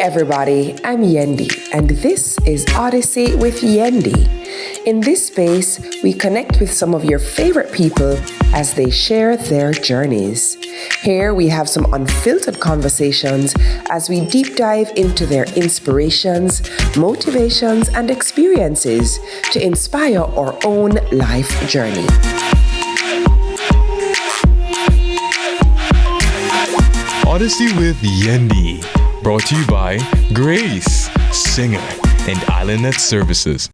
everybody, I'm Yendi, and this is Odyssey with Yendi. In this space, we connect with some of your favorite people as they share their journeys. Here we have some unfiltered conversations as we deep dive into their inspirations, motivations, and experiences to inspire our own life journey. Odyssey with Yendi, brought to you by Grace, Singer, and Island Net Services.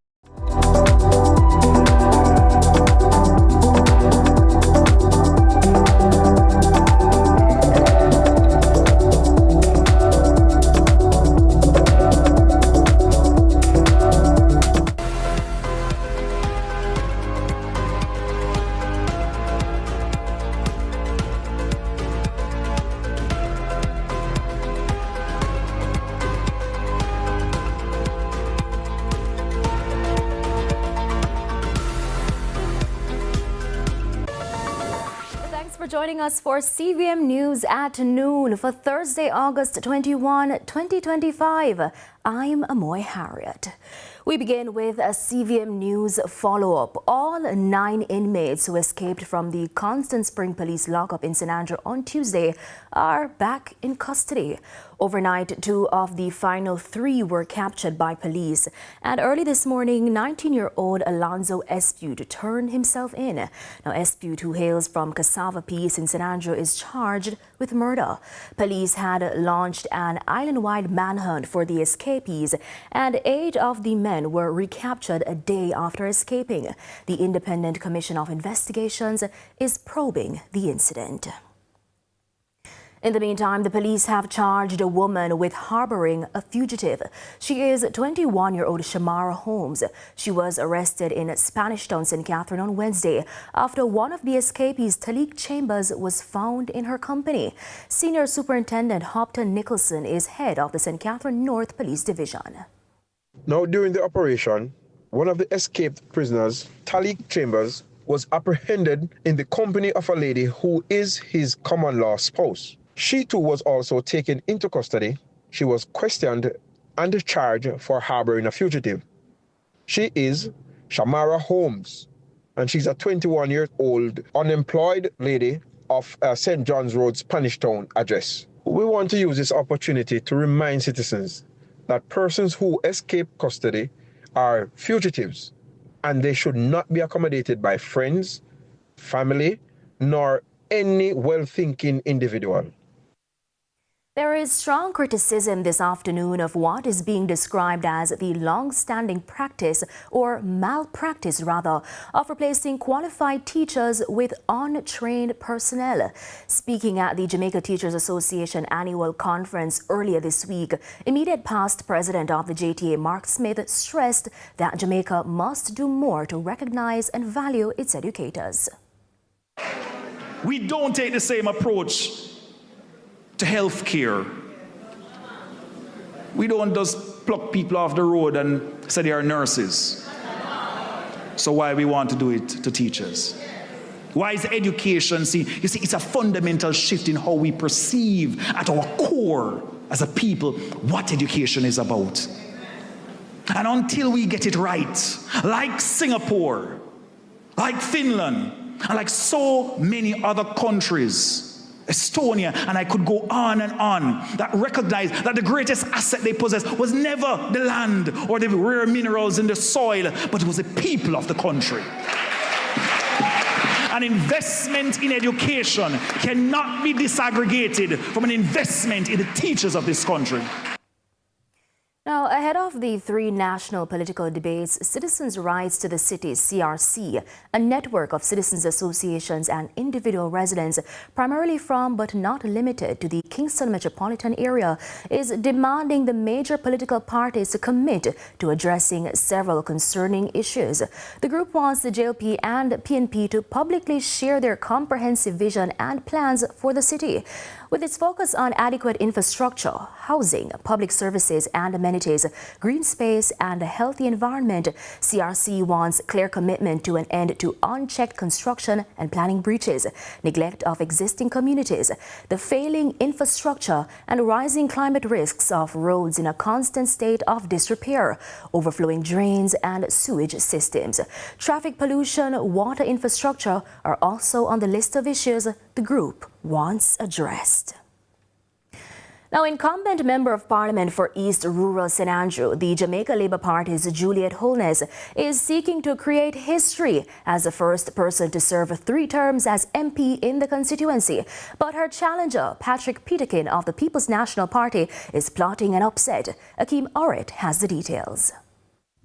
Joining us for CVM News at noon for Thursday, August 21, 2025. I'm Amoy Harriet. We begin with a CVM News follow-up. All 9 inmates who escaped from the Constant Spring Police lockup in St. Andrew on Tuesday are back in custody. Overnight, 2 of the final 3 were captured by police. And early this morning, 19-year-old Alonzo Espute turned himself in. Now, Espute, who hails from Cassava Peace in St. Andrew, is charged with murder. Police had launched an island-wide manhunt for the escapees, and 8 of the men were recaptured a day after escaping. The Independent Commission of Investigations is probing the incident. In the meantime, the police have charged a woman with harboring a fugitive. She is 21-year-old Shamara Holmes. She was arrested in Spanish Town, St. Catherine on Wednesday after one of the escapees, Talik Chambers, was found in her company. Senior Superintendent Hopton Nicholson is head of the St. Catherine North Police Division. Now, during the operation, one of the escaped prisoners, Talik Chambers, was apprehended in the company of a lady who is his common-law spouse. She too was also taken into custody. She was questioned and charged for harboring a fugitive. She is Shamara Holmes, and she's a 21-year-old unemployed lady of St. John's Road, Spanish Town address. We want to use this opportunity to remind citizens that persons who escape custody are fugitives, and they should not be accommodated by friends, family, nor any well-thinking individual. There is strong criticism this afternoon of what is being described as the long-standing practice, or malpractice rather, of replacing qualified teachers with untrained personnel. Speaking at the Jamaica Teachers Association annual conference earlier this week, immediate past president of the JTA, Mark Smith, stressed that Jamaica must do more to recognize and value its educators. We don't take the same approach to health care. We don't just pluck people off the road and say they are nurses. So why we want to do it to teachers? Why is education, you see, it's a fundamental shift in how we perceive at our core as a people what education is about. And until we get it right, like Singapore, like Finland, and like so many other countries, Estonia, and I could go on and on, that recognize that the greatest asset they possessed was never the land or the rare minerals in the soil, but it was the people of the country. An investment in education cannot be disaggregated from an investment in the teachers of this country. Now, ahead of the 3 national political debates, Citizens' Rights to the City, CRC, a network of citizens associations and individual residents, primarily from but not limited to the Kingston metropolitan area, is demanding the major political parties to commit to addressing several concerning issues. The group wants the JLP and PNP to publicly share their comprehensive vision and plans for the city. With its focus on adequate infrastructure, housing, public services and amenities, green space and a healthy environment, CRC wants clear commitment to an end to unchecked construction and planning breaches, neglect of existing communities, the failing infrastructure and rising climate risks of roads in a constant state of disrepair, overflowing drains and sewage systems. Traffic pollution, water infrastructure are also on the list of issues the group wants addressed. Now, incumbent Member of Parliament for East Rural St. Andrew, the Jamaica Labour Party's Juliet Holness, is seeking to create history as the first person to serve 3 terms as MP in the constituency. But her challenger, Patrick Peterkin of the People's National Party, is plotting an upset. Akeem Orit has the details.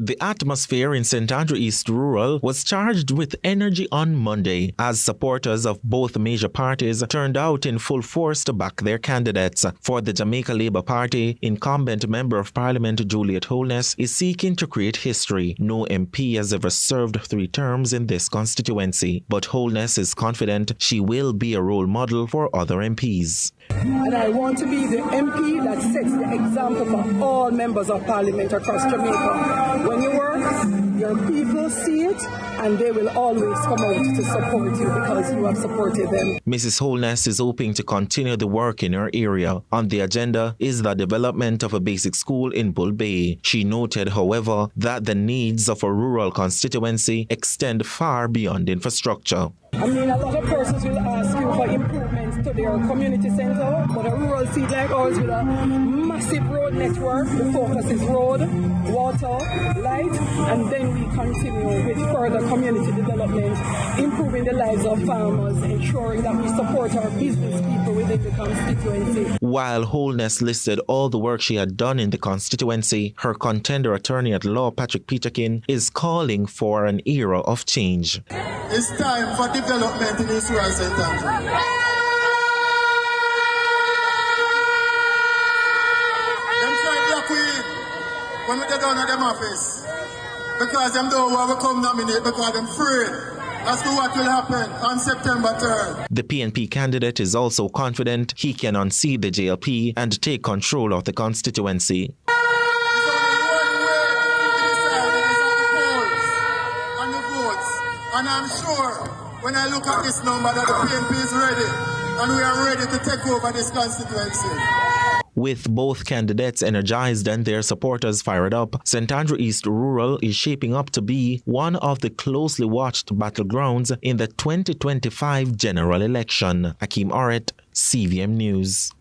The atmosphere in St. Andrew East Rural was charged with energy on Monday as supporters of both major parties turned out in full force to back their candidates. For the Jamaica Labour Party, incumbent Member of Parliament Juliet Holness is seeking to create history. No MP has ever served 3 terms in this constituency, but Holness is confident she will be a role model for other MPs. And I want to be the MP that sets the example for all members of Parliament across Jamaica. When you work, your people see it and they will always come out to support you because you have supported them. Mrs. Holness is hoping to continue the work in her area. On the agenda is the development of a basic school in Bull Bay. She noted, however, that the needs of a rural constituency extend far beyond infrastructure. I mean, a lot of persons will ask you for improvements to their community centre, but a rural seat like ours with a massive road network, the focus is road, water, light, and then we continue with further community development, improving the lives of farmers, ensuring that we support our business people within the constituency. While Holness listed all the work she had done in the constituency, her contender attorney at law, Patrick Peterkin, is calling for an era of change. It's time for development in East Rural St. Andrew. Them try block we when we get down at them office because them don't want to come nominate because them afraid as to what will happen on September 3rd. The PNP candidate is also confident he can unseat the JLP and take control of the constituency. And I'm sure when I look at this number that the PNP is ready and we are ready to take over this constituency. With both candidates energized and their supporters fired up, St. Andrew East Rural is shaping up to be one of the closely watched battlegrounds in the 2025 general election. Akeem Orit, CVM News.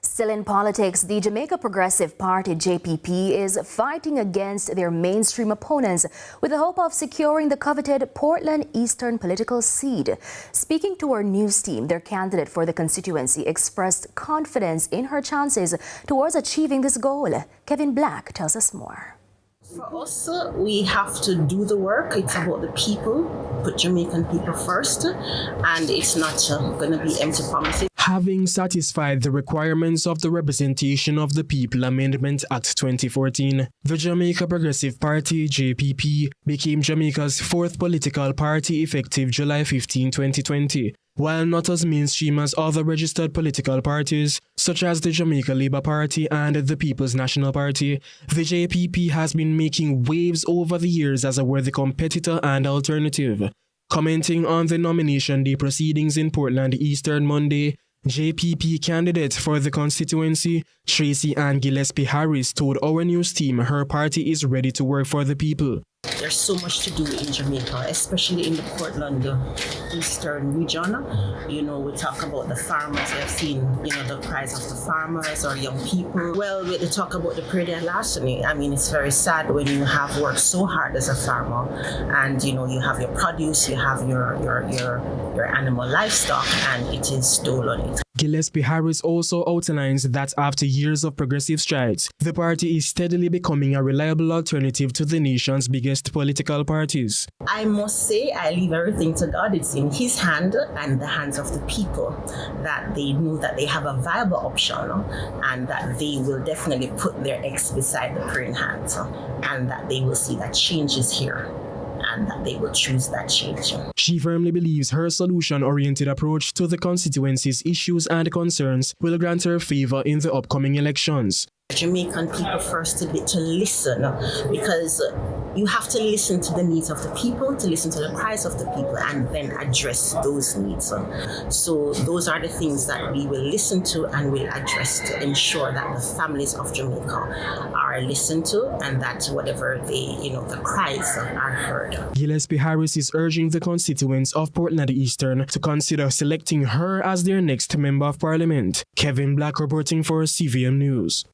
Still in politics, the Jamaica Progressive Party, JPP, is fighting against their mainstream opponents with the hope of securing the coveted Portland Eastern political seat. Speaking to our news team, their candidate for the constituency expressed confidence in her chances towards achieving this goal. Kevin Black tells us more. For us, we have to do the work. It's about the people, put Jamaican people first, and it's not going to be empty promises. Having satisfied the requirements of the Representation of the People Amendment Act 2014, the Jamaica Progressive Party, JPP, became Jamaica's 4th political party effective July 15, 2020. While not as mainstream as other registered political parties, such as the Jamaica Labour Party and the People's National Party, the JPP has been making waves over the years as a worthy competitor and alternative. Commenting on the nomination day proceedings in Portland Eastern Monday, JPP candidate for the constituency, Tracy Ann Gillespie Harris, told our news team her party is ready to work for the people. There's so much to do in Jamaica, especially in the Portland Eastern region. You know, we talk about the farmers. We have seen, the cries of the farmers or young people. Well, we talk about the prayer larceny. I mean, it's very sad when you have worked so hard as a farmer and, you have your produce, you have your animal livestock, and it is stolen. Gillespie Harris also outlines that after years of progressive strides, the party is steadily becoming a reliable alternative to the nation's biggest political parties. I must say I leave everything to God. It's in His hand and the hands of the people that they know that they have a viable option and that they will definitely put their eggs beside the praying hands and that they will see that change is here. and that they will choose that change. She firmly believes her solution-oriented approach to the constituency's issues and concerns will grant her favor in the upcoming elections. Jamaican people first to listen, because you have to listen to the needs of the people, to listen to the cries of the people, and then address those needs. So those are the things that we will listen to and will address to ensure that the families of Jamaica are listened to and that whatever the cries are heard. Gillespie Harris is urging the constituents of Portland Eastern to consider selecting her as their next Member of Parliament. Kevin Black reporting for CVM News.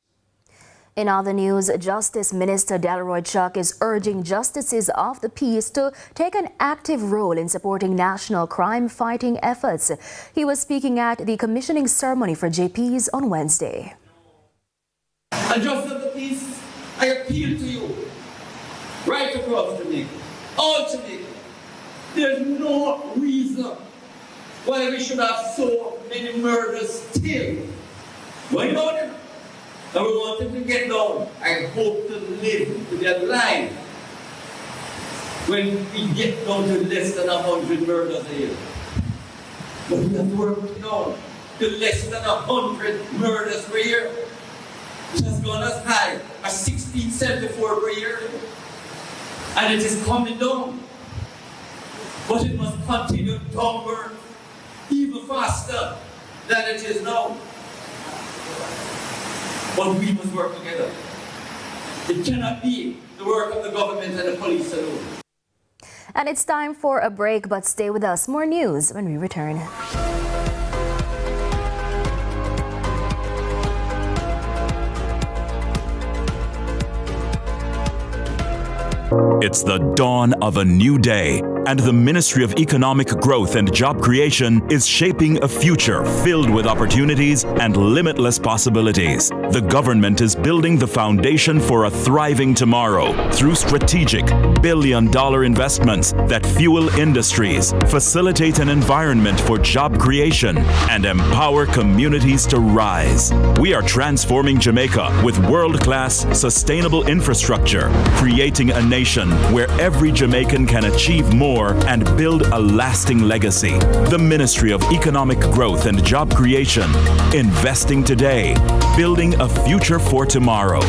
In other news, Justice Minister Delroy Chuck is urging justices of the peace to take an active role in supporting national crime-fighting efforts. He was speaking at the commissioning ceremony for JPs on Wednesday. And Justice of the Peace, I appeal to you, right across Jamaica, all Jamaica. There's no reason why we should have so many murders still going on. And we want them to get down. I hope to live, to be alive when we get down to less than 100 murders a year. But we have to work down to less than 100 murders per year. It has gone as high as 1674 per year. And it is coming down. But it must continue downward even faster than it is now. But we must work together. It cannot be the work of the government and the police alone. And it's time for a break, but stay with us. More news when we return. It's the dawn of a new day, and the Ministry of Economic Growth and Job Creation is shaping a future filled with opportunities and limitless possibilities. The government is building the foundation for a thriving tomorrow through strategic billion-dollar investments that fuel industries, facilitate an environment for job creation, and empower communities to rise. We are transforming Jamaica with world-class sustainable infrastructure, creating a nation where every Jamaican can achieve more and build a lasting legacy. The Ministry of Economic Growth and Job Creation, investing today, building a future for tomorrow.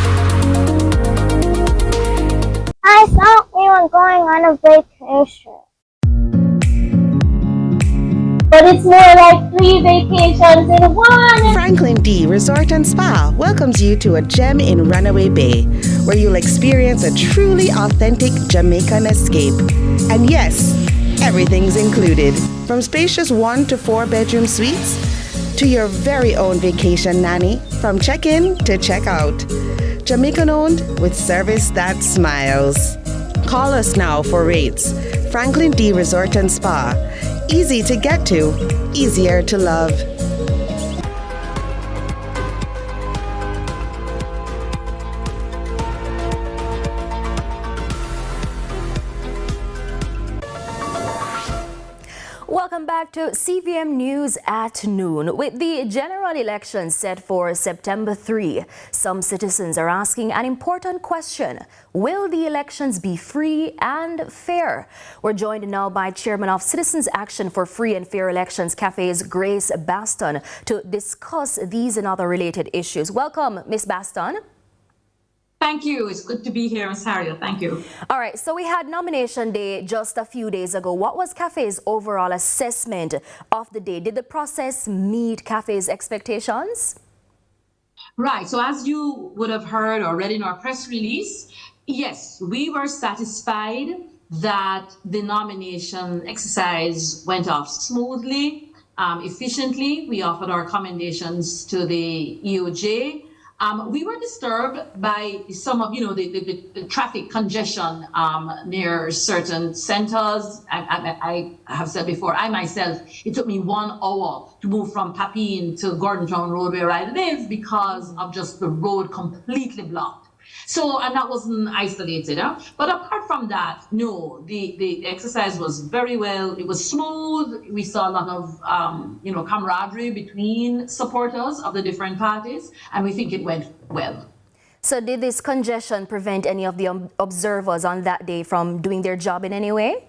I saw anyone going on a vacation. But it's more like 3 vacations in one. Franklin D Resort and Spa welcomes you to a gem in Runaway Bay, where you'll experience a truly authentic Jamaican escape. And yes, everything's included, from spacious 1 to 4 bedroom suites to your very own vacation nanny, from check-in to check-out. Jamaican owned with service that smiles. Call us now for rates. Franklin D Resort and Spa. Easy to get to, easier to love. Welcome back to CVM News at noon. With the general election set for September 3, some citizens are asking an important question. Will the elections be free and fair? We're joined now by Chairman of Citizens Action for Free and Fair Elections Cafe's Grace Baston to discuss these and other related issues. Welcome, Ms. Baston. Thank you. It's good to be here, Ms. Harriet. Thank you. All right. So we had nomination day just a few days ago. What was Cafe's overall assessment of the day? Did the process meet Cafe's expectations? Right. So as you would have heard or read in our press release, yes, we were satisfied that the nomination exercise went off smoothly, efficiently. We offered our commendations to the EOJ. We were disturbed by some of, the traffic congestion near certain centers. I have said before, I myself, it took me 1 hour to move from Papine to Gordontown Road where I live because of just the road completely blocked. So, and that wasn't isolated. But apart from that, no, the exercise was very well. It was smooth. We saw a lot of, camaraderie between supporters of the different parties, and we think it went well. So did this congestion prevent any of the observers on that day from doing their job in any way?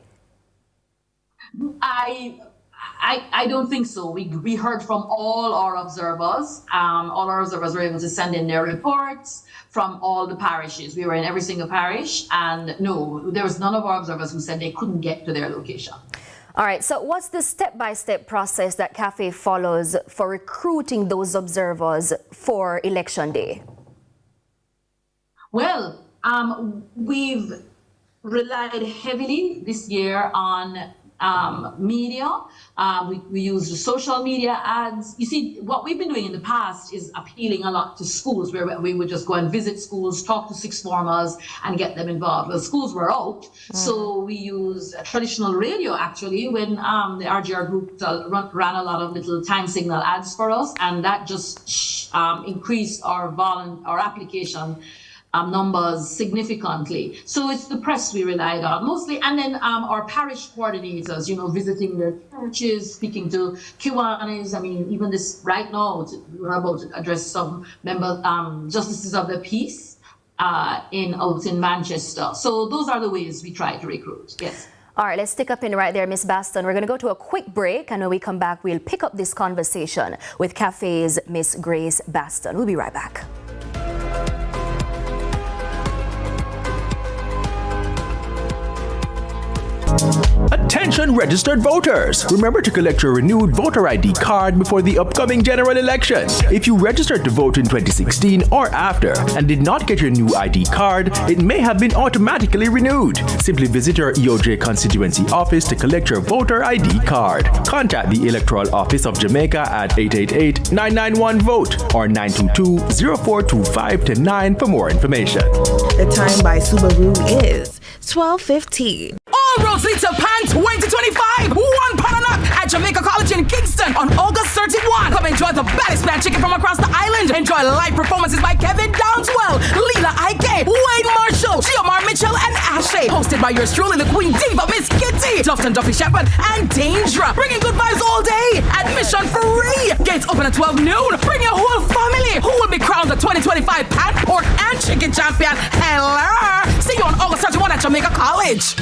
I don't think so. We heard from all our observers. All our observers were able to send in their reports from all the parishes. We were in every single parish, and no, there was none of our observers who said they couldn't get to their location. All right, so what's the step-by-step process that CAFE follows for recruiting those observers for Election Day? Well, we've relied heavily this year on media. We use the social media ads. You see, what we've been doing in the past is appealing a lot to schools, where we would just go and visit schools, talk to sixth formers and get them involved. Well, schools were out, so we use traditional radio actually when the RGR group ran a lot of little time signal ads for us, and that just increased our application numbers significantly. So it's the press we relied on mostly, and then our parish coordinators, visiting their churches, speaking to Kiwanis. I mean, even this right now, we're about to address some justices of the peace out in Manchester. So those are the ways we try to recruit. Yes. All right, let's stick up in right there, Miss Baston. We're going to go to a quick break, and when we come back, we'll pick up this conversation with CAFE's Miss Grace Baston. We'll be right back. Attention registered voters! Remember to collect your renewed voter ID card before the upcoming general election. If you registered to vote in 2016 or after and did not get your new ID card, it may have been automatically renewed. Simply visit your EOJ constituency office to collect your voter ID card. Contact the Electoral Office of Jamaica at 888-991-VOTE or 922-0425-9 for more information. The time by Subaru is 12:15. All roads lead to PAN 2025. One pan a knock at Jamaica College in Kingston on August 31. Come enjoy the baddest pan chicken from across the island. Enjoy live performances by Kevin Downswell, Leela Ike, Wayne Marshall, Giomar Mitchell, and Ashley. Hosted by yours truly, the Queen Diva, Miss Kitty, Dustin Duffy Shepherd, and Danger. Bringing good vibes all day. Admission free. Gates open at 12 noon. Bring your whole family. Who will be crowned the 2025 Pan, Pork, and Chicken Champion? Hello. See you on August 31 at Jamaica College.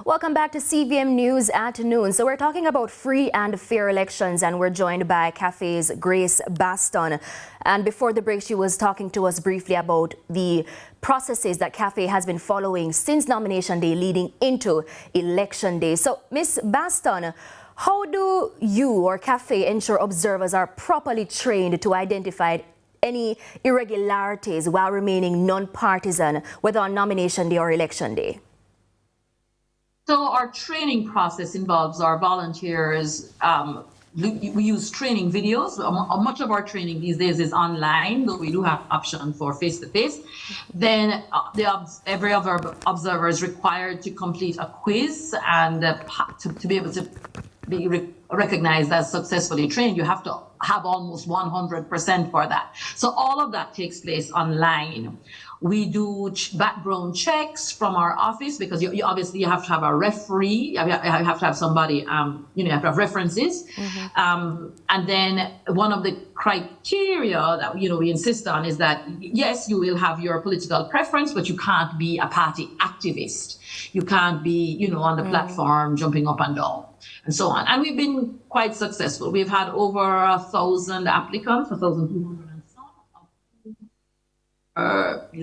Welcome back to CVM News at noon. So we're talking about free and fair elections, and we're joined by CAFE's Grace Baston. And before the break, she was talking to us briefly about the processes that CAFE has been following since nomination day leading into election day. So Miss Baston, how do you or CAFE ensure observers are properly trained to identify any irregularities while remaining non-partisan, whether on nomination day or election day? So our training process involves our volunteers. We use training videos. Much of our training these days is online, though we do have option for face-to-face. Then every other observer is required to complete a quiz, and to be able to be recognized as successfully trained, you have to have almost 100% for that. So all of that takes place online. We do background checks from our office, because you obviously have to have a referee, you have to have somebody, you have to have references. And then one of the criteria that we insist on is that, yes, you will have your political preference, but you can't be a party activist. You can't be, on the platform jumping up and down, and so on. And we've been quite successful. We've had over 1,000 applicants, 1,200 and some.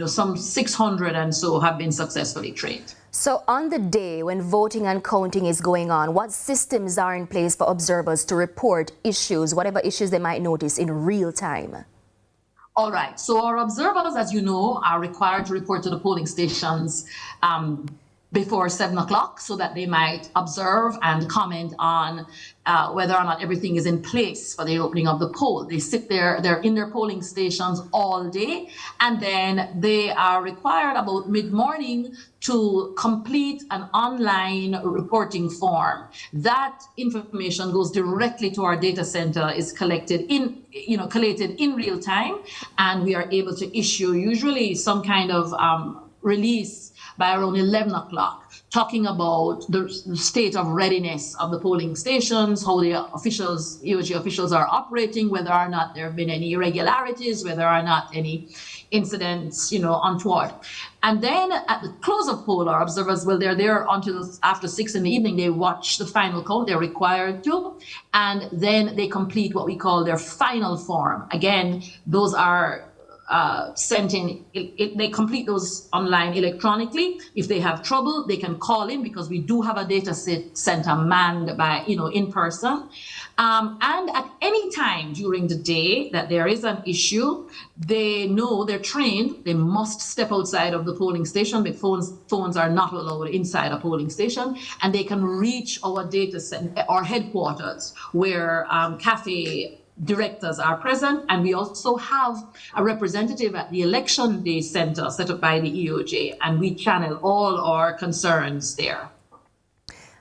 Some 600 and so have been successfully trained. So on the day when voting and counting is going on, what systems are in place for observers to report issues, whatever issues they might notice, in real time? All right. So our observers, as you know, are required to report to the polling stations before 7 o'clock, so that they might observe and comment on whether or not everything is in place for the opening of the poll. They sit there, they're in their polling stations all day, and then they are required about mid-morning to complete an online reporting form. That information goes directly to our data center, is collated in real time, and we are able to issue usually some kind of release by around 11 o'clock talking about the state of readiness of the polling stations, how the officials, EOG officials are operating, whether or not there have been any irregularities, whether or not any incidents, untoward. And then at the close of poll, our observers, well, they're there until after 6 in the evening. They watch the final count, they're required to, and then they complete what we call their final form. Again, those are sent in, they complete those online electronically. If they have trouble, they can call in, because we do have a data center manned by, in person. And at any time during the day that there is an issue, they know, they're trained, they must step outside of the polling station. But phones are not allowed inside a polling station, and they can reach our data center, our headquarters, where CAFE directors are present, and we also have a representative at the Election Day Center set up by the EOJ, and we channel all our concerns there.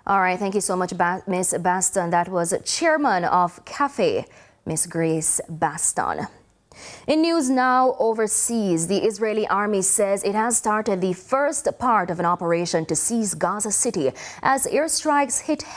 All right, thank you so much, Ms. Baston. That was Chairman of CAFE, Ms. Grace Baston. In news now overseas, the Israeli army says it has started the first part of an operation to seize Gaza City as airstrikes hit